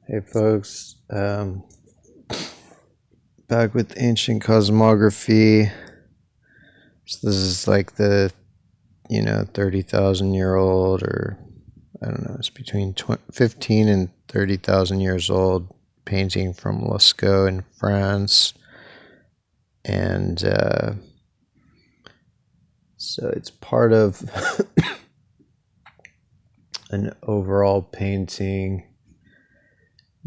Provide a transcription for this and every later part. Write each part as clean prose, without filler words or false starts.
Hey folks, back with ancient cosmography. So this is like the 30,000 year old, or I don't know, it's between 15 and 30,000 years old painting from Lascaux in France. And so it's part of an overall painting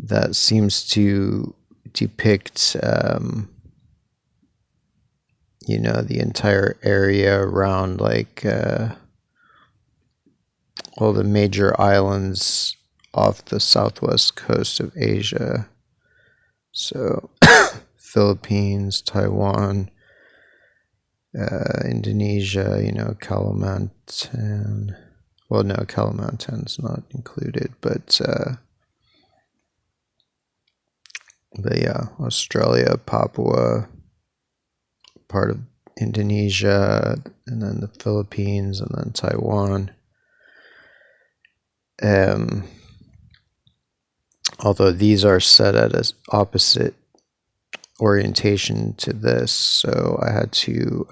that seems to depict the entire area around all the major islands off the southwest coast of Asia. So Philippines, Taiwan, Indonesia, Kalimantan. Well, no, Kalimantan's not included, but yeah, Australia, Papua, part of Indonesia, and then the Philippines, and then Taiwan. Although these are set at an opposite orientation to this, so I had to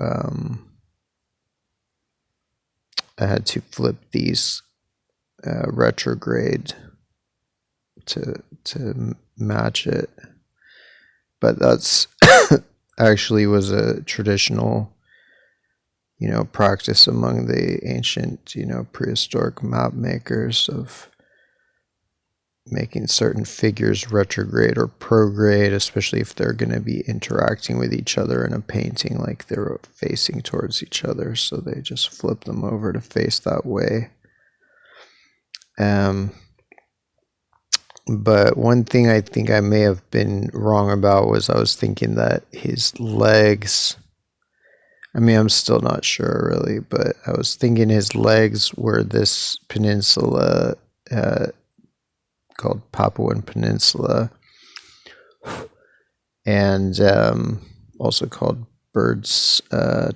flip these retrograde to match it. But that's actually was a traditional practice among the ancient prehistoric map makers of making certain figures retrograde or prograde, especially if they're going to be interacting with each other in a painting, like they're facing towards each other, so they just flip them over to face that way. But one thing I think I may have been wrong about was I was thinking that his legs, I mean, I'm still not sure really, but I was thinking his legs were this peninsula called Papuan Peninsula, and also called Bird's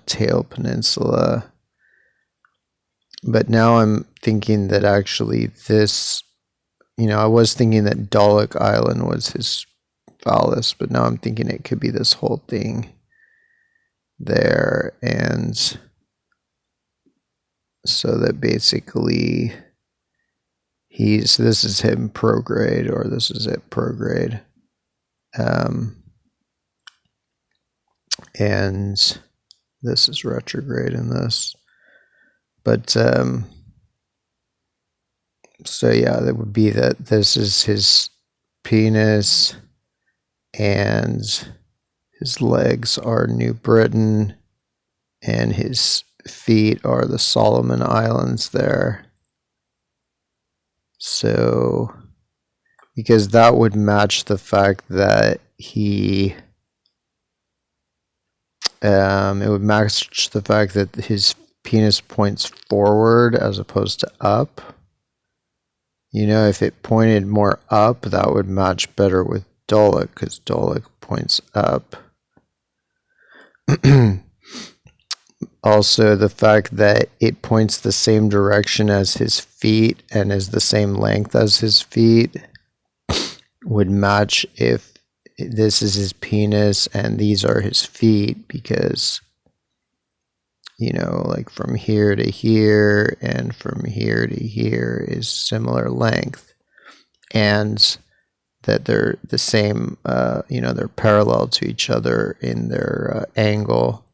Tail Peninsula. But now I'm thinking that actually this, I was thinking that Dalek Island was his phallus, but now I'm thinking it could be this whole thing there. And so that basically this is him prograde, or this is it prograde. And this is retrograde in this. But so yeah, that would be that this is his penis and his legs are New Britain and his feet are the Solomon Islands there. So, because that would match the fact that it would match the fact that his penis points forward as opposed to up. If it pointed more up, that would match better with Dolik, because Dolik points up. Also, the fact that it points the same direction as his feet and is the same length as his feet would match if this is his penis and these are his feet, because like from here to here and from here to here is similar length, and that they're the same, they're parallel to each other in their angle.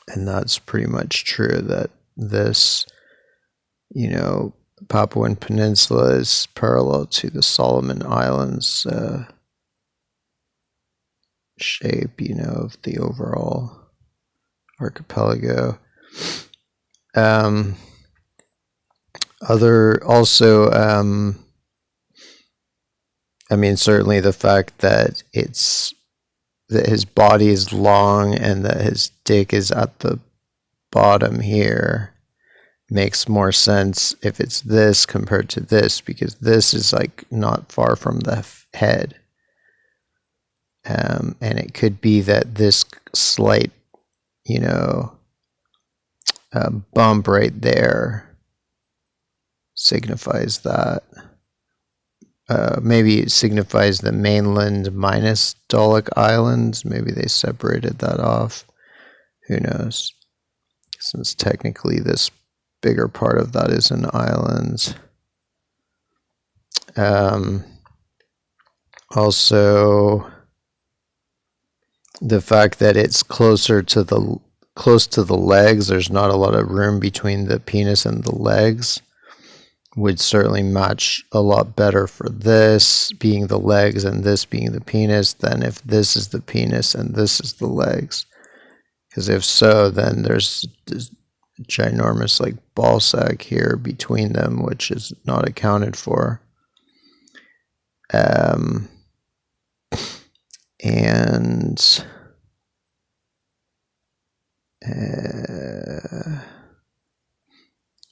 And that's pretty much true, that this, Papuan Peninsula is parallel to the Solomon Islands shape, of the overall archipelago. Certainly the fact that his body is long and that his dick is at the bottom here makes more sense if it's this compared to this, because this is like not far from the head. And it could be that this slight, bump right there signifies that. maybe it signifies the mainland minus Dahlak Islands. Maybe they separated that off. Who knows? Since technically this bigger part of that is an island. Also, the fact that it's close to the legs, there's not a lot of room between the penis and the legs, would certainly match a lot better for this being the legs and this being the penis than if this is the penis and this is the legs. Because if so, then there's this ginormous like ball sack here between them, which is not accounted for.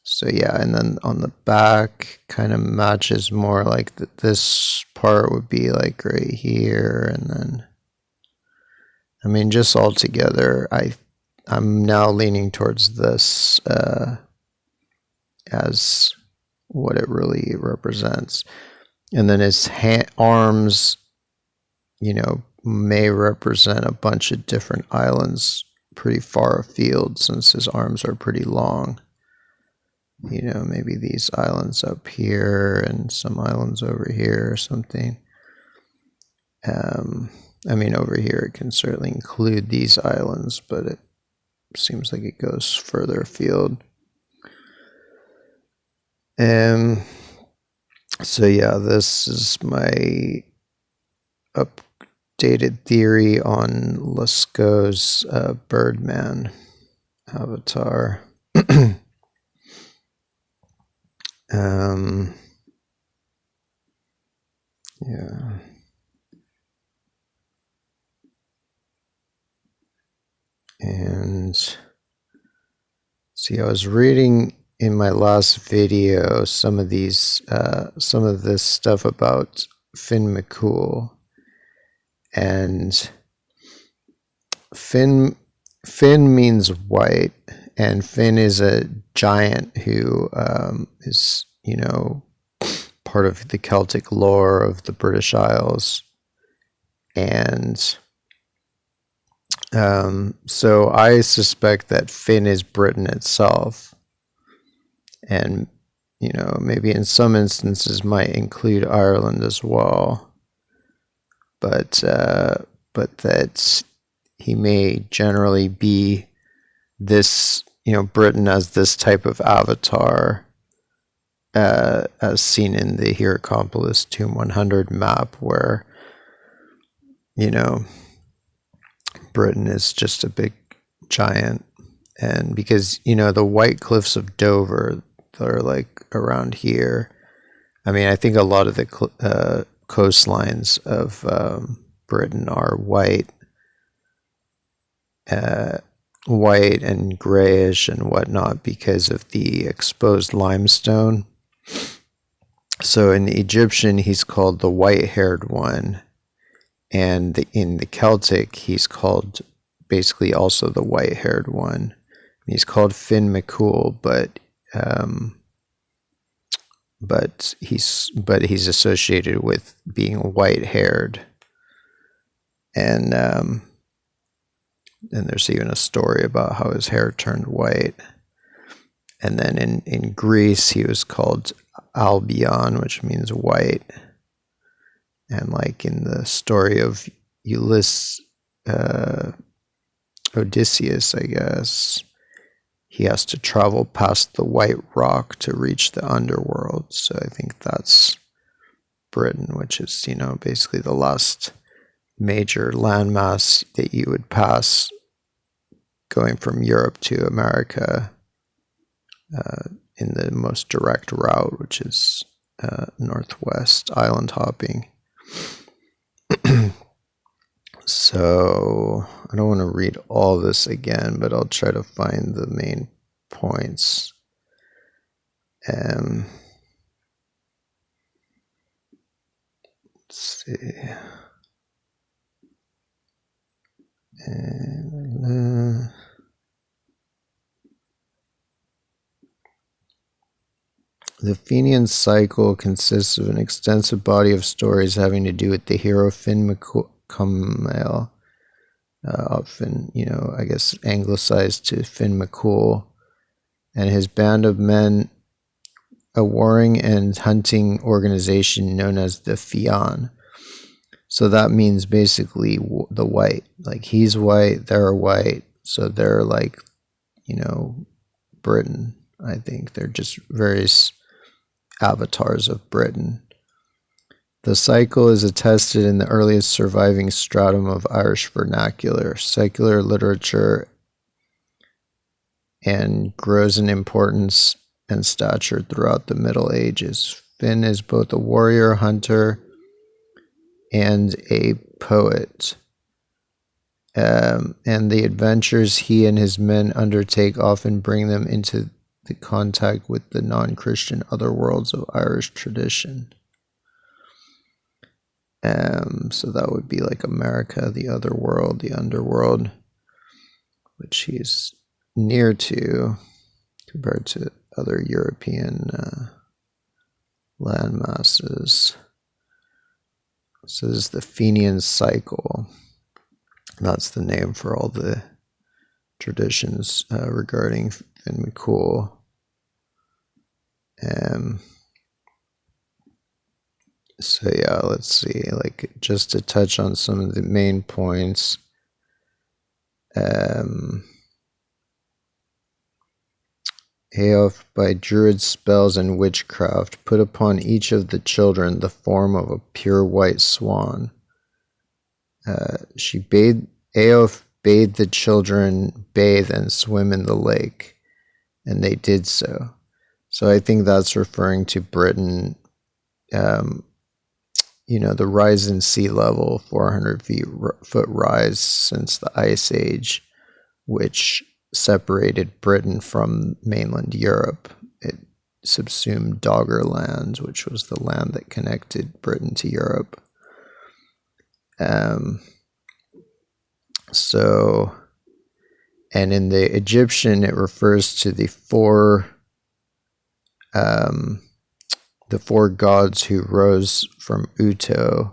So yeah, and then on the back kind of matches more like this part would be like right here, and then I mean just all together I'm now leaning towards this as what it really represents. And then his arms, may represent a bunch of different islands pretty far afield since his arms are pretty long. Maybe these islands up here and some islands over here or something. Over here it can certainly include these islands, but it seems like it goes further afield. So yeah, this is my updated theory on Lascaux's Birdman avatar. Yeah. And see, I was reading in my last video some of this stuff about Finn McCool, and Finn means white, and Finn is a giant who is part of the Celtic lore of the British Isles, and so I suspect that Finn is Britain itself, and maybe in some instances might include Ireland as well, but that he may generally be this, Britain as this type of avatar, as seen in the Hierakonpolis Tomb 100 map, where Britain is just a big giant. And because the White Cliffs of Dover that are like around here, I think a lot of the coastlines of Britain are white and grayish and whatnot because of the exposed limestone. So in Egyptian, he's called the white-haired one, and in the Celtic, he's called basically also the white-haired one. He's called Finn McCool, but he's associated with being white-haired, and there's even a story about how his hair turned white. And then in Greece, he was called Albion, which means white. And like in the story of Odysseus, I guess, he has to travel past the White Rock to reach the underworld. So I think that's Britain, which is, basically the last major landmass that you would pass going from Europe to America, in the most direct route, which is northwest island hopping. So I don't want to read all this again, but I'll try to find the main points. Let's see. The Fenian cycle consists of an extensive body of stories having to do with the hero Finn McCool, often, I guess anglicized to Finn McCool, and his band of men, a warring and hunting organization known as the Fian. So that means basically the white. Like, he's white, they're white, so they're like, Britain. I think they're just various avatars of Britain. The cycle is attested in the earliest surviving stratum of Irish vernacular, secular literature, and grows in importance and stature throughout the Middle Ages. Finn is both a warrior hunter and a poet. And the adventures he and his men undertake often bring them into the contact with the non-Christian other worlds of Irish tradition. So that would be like America, the other world, the underworld, which he's near to compared to other European land masses. So this is the Fenian cycle. That's the name for all the traditions regarding Finn McCool. So yeah, let's see, like, just to touch on some of the main points. Eof, by druid spells and witchcraft, put upon each of the children the form of a pure white swan. Eof bade the children bathe and swim in the lake, and they did so. So I think that's referring to Britain. The rise in sea level, 400 foot rise since the Ice Age, which separated Britain from mainland Europe. It subsumed Doggerland, which was the land that connected Britain to Europe. And in the Egyptian, it refers to the four gods who rose from Uto.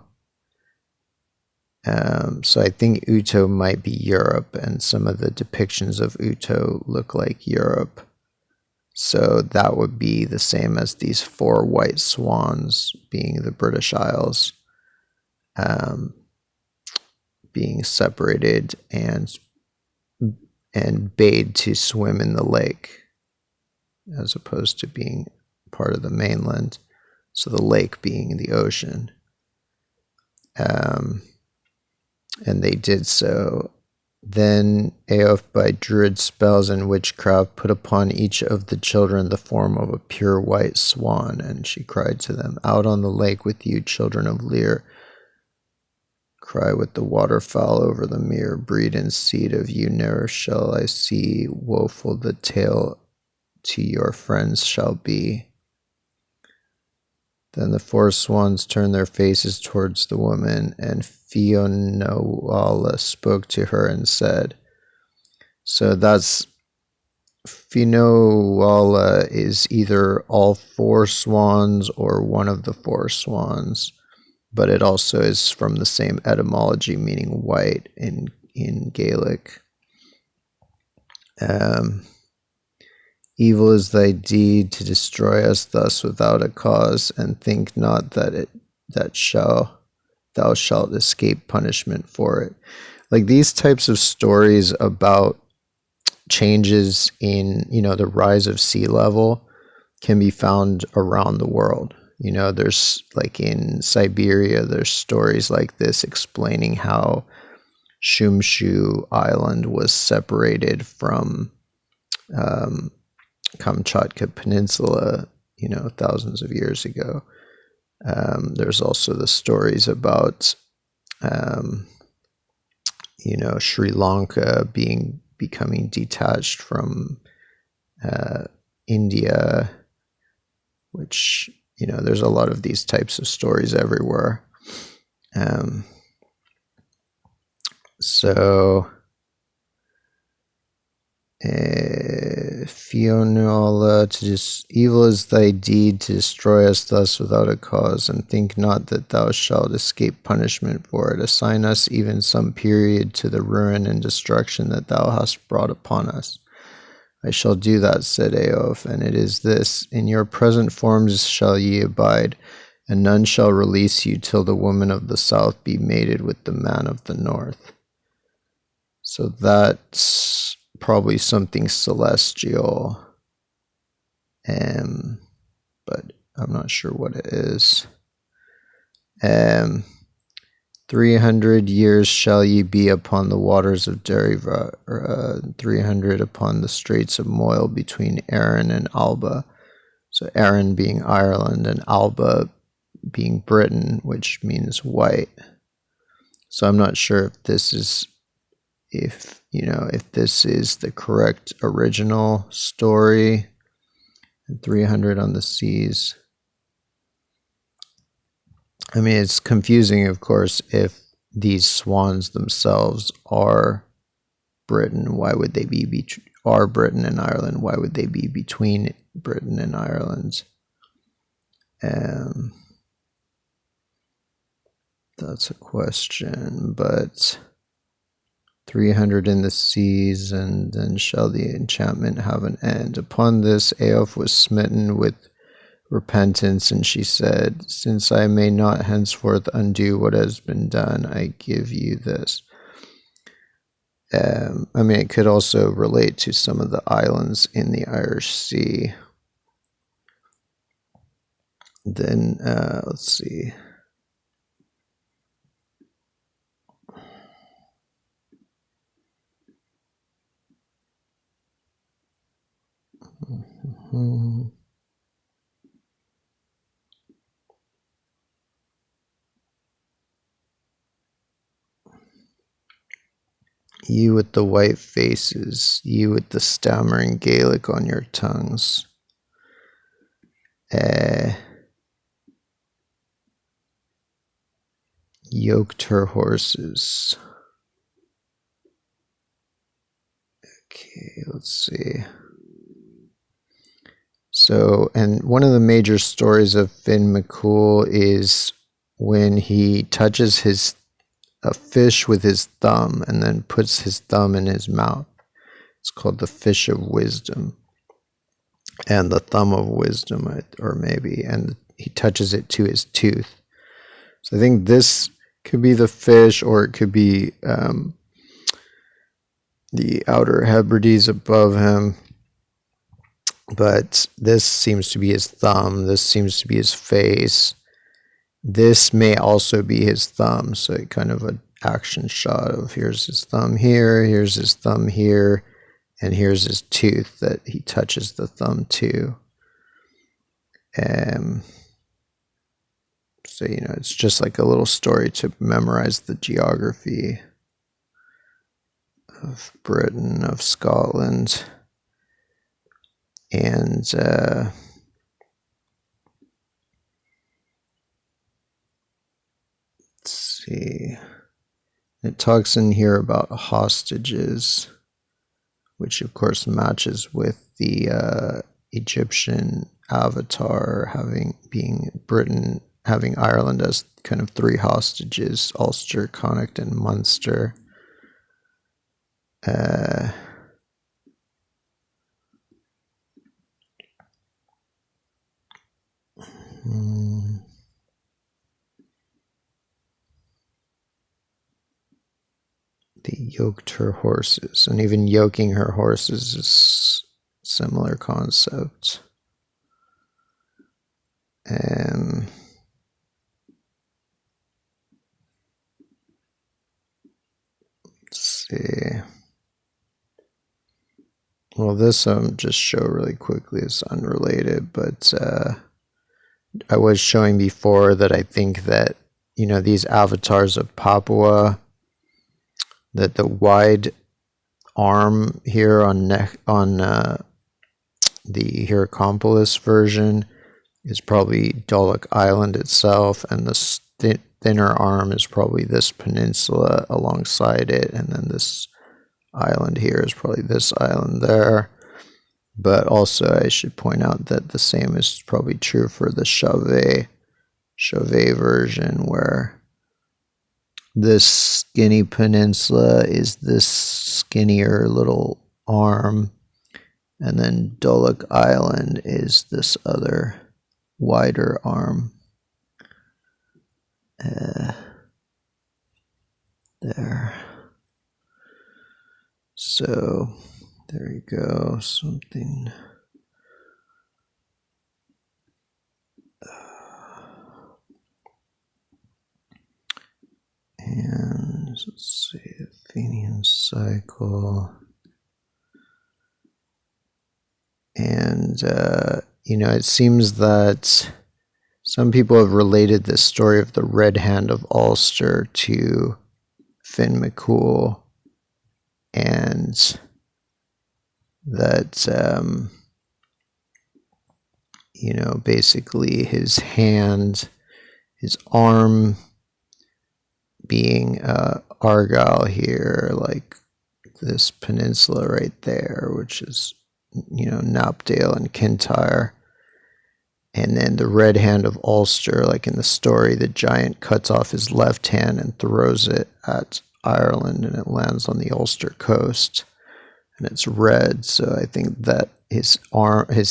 So I think Uto might be Europe, and some of the depictions of Uto look like Europe. So that would be the same as these four white swans being the British Isles, being separated and bade to swim in the lake, as opposed to being part of the mainland. So the lake being the ocean. And they did so. Then Eof, by druid spells and witchcraft, put upon each of the children the form of a pure white swan, and she cried to them, "Out on the lake with you, children of Lear. Cry with the waterfowl over the mere, breed and seed of you ne'er shall I see, woeful the tale to your friends shall be." Then the four swans turned their faces towards the woman, and Fionnuala spoke to her and said, so that's, Fionnuala is either all four swans or one of the four swans, but it also is from the same etymology, meaning white in Gaelic. Evil is thy deed to destroy us thus without a cause, and think not that thou shalt escape punishment for it. Like, these types of stories about changes in, the rise of sea level can be found around the world. There's, like, in Siberia, there's stories like this explaining how Shumshu Island was separated from Kamchatka Peninsula, thousands of years ago. There's also the stories about, Sri Lanka becoming detached from India, which, there's a lot of these types of stories everywhere. So Fionnuala, evil is thy deed to destroy us thus without a cause, and think not that thou shalt escape punishment for it. Assign us even some period to the ruin and destruction that thou hast brought upon us. I shall do that, said Eof, and it is this: in your present forms shall ye abide, and none shall release you till the woman of the south be mated with the man of the north. So that's probably something celestial, but I'm not sure what it is. 300 years shall ye be upon the waters of Deriva, 300 upon the straits of Moyle between Arran and Alba. So Arran being Ireland and Alba being Britain, which means white. So I'm not sure if this is if this is the correct original story. And 300 on the seas. I mean, it's confusing, of course, if these swans themselves are Britain. Why would they be are Britain and Ireland? Why would they be between Britain and Ireland? That's a question, but 300 in the seas, and then shall the enchantment have an end. Upon this, Eof was smitten with repentance, and she said, since I may not henceforth undo what has been done, I give you this. I mean, it could also relate to some of the islands in the Irish Sea. Then, let's see. You with the white faces, you with the stammering Gaelic on your tongues. Yoked her horses. Okay, let's see. So, and one of the major stories of Finn McCool is when he touches a fish with his thumb and then puts his thumb in his mouth. It's called the fish of wisdom, and the thumb of wisdom, or maybe, and he touches it to his tooth. So I think this could be the fish, or it could be the outer Hebrides above him. But this seems to be his thumb. This seems to be his face. This may also be his thumb. So kind of an action shot of here's his thumb here, here's his thumb here, and here's his tooth that he touches the thumb to. So, it's just like a little story to memorize the geography of Britain, of Scotland. And let's see. It talks in here about hostages, which of course matches with the Egyptian avatar being Britain, having Ireland as kind of three hostages: Ulster, Connacht, and Munster. They yoked her horses, and even yoking her horses is a similar concept. Let's see. Well, this just show really quickly is unrelated, but I was showing before that I think that these avatars of Papua, that the wide arm here on the Hierakonpolis version is probably Dahlak Island itself, and the thinner arm is probably this peninsula alongside it, and then this island here is probably this island there. But also I should point out that the same is probably true for the Chauvet version, where this skinny peninsula is this skinnier little arm, and then Duloc Island is this other wider arm. There. So there you go, something. And let's see, Athenian cycle. And, it seems that some people have related this story of the Red Hand of Ulster to Finn McCool, and that, basically his arm being Argyll here, like this peninsula right there, which is, Knapdale and Kintyre. And then the Red Hand of Ulster, like in the story, the giant cuts off his left hand and throws it at Ireland, and it lands on the Ulster coast, and it's red. So I think that his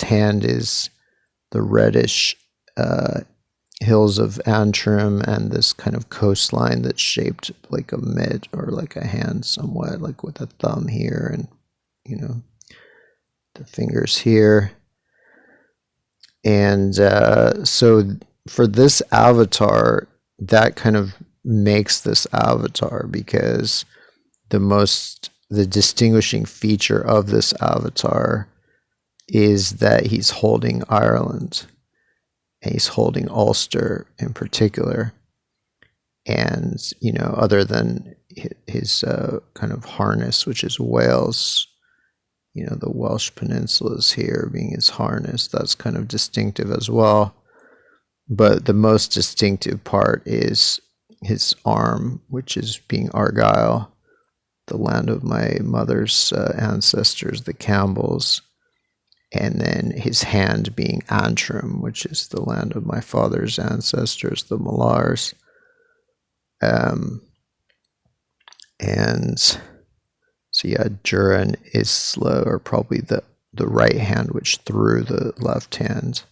hand is the reddish hills of Antrim and this kind of coastline that's shaped like a mid or like a hand somewhat, like with a thumb here and, the fingers here. And so for this avatar, that kind of makes this avatar, because the distinguishing feature of this avatar is that he's holding Ireland, and he's holding Ulster in particular. And, other than his kind of harness, which is Wales, the Welsh peninsulas here being his harness, that's kind of distinctive as well. But the most distinctive part is his arm, which is being Argyll, the land of my mother's ancestors, the Campbells, and then his hand being Antrim, which is the land of my father's ancestors, the Malars. And so yeah, Jura and Isla are probably the right hand, which threw the left hand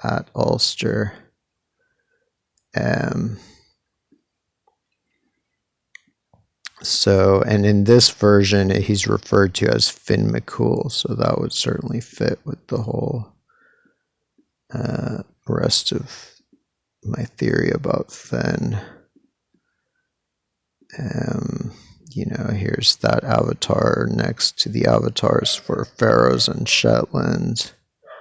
at Ulster. So, and in this version, he's referred to as Finn McCool, so that would certainly fit with the whole rest of my theory about Finn. Here's that avatar next to the avatars for Faroes and Shetland.